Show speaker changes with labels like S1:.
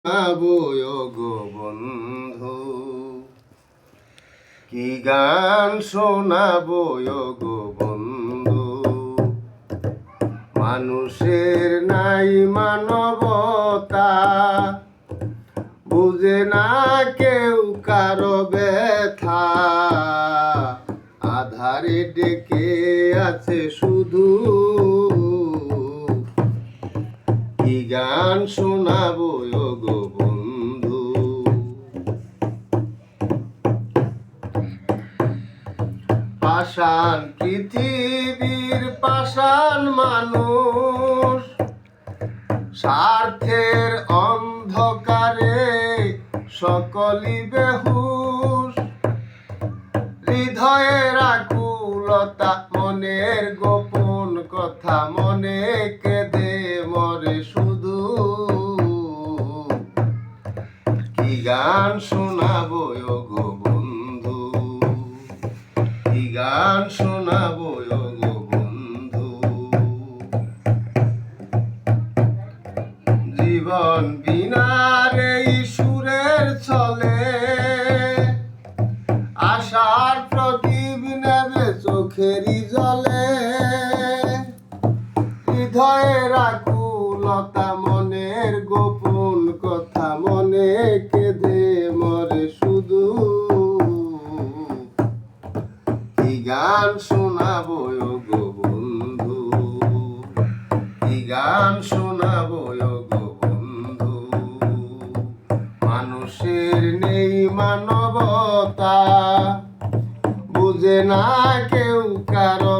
S1: গো বন্ধু, কি গান শোনাবো গো বন্ধু। মানুষের নাই মানবতা, বুঝে না কেউ কারো ব্যথা। আধারে ডেকে আছে শুধু, কি গান শোনাবো গো বন্ধু। পাষাণ পৃথিবীর পাষাণ মানুষ, স্বার্থের অন্ধকারে সকলই বেহুশ। হৃদয়ের আকুলতা, মনের গোপন কথা, মনে কেঁদে মরে শুধু। কি গান শোনাবো গো বন্ধু, কি গান শোনাবো গো বন্ধু। জীবন বিনার এই সুরের ছলে, আশার প্রদীপ নেবে চোখেরই জলে। হৃদয়ের আকুলতা, মনের গোপন কথা, মনে কেঁদে মরে শুধু। কি গান শোনাবো গো বন্ধু, কি গান শোনাবো গো বন্ধু। মানুষের নেই মানবতা, বুঝে না কেউ কারো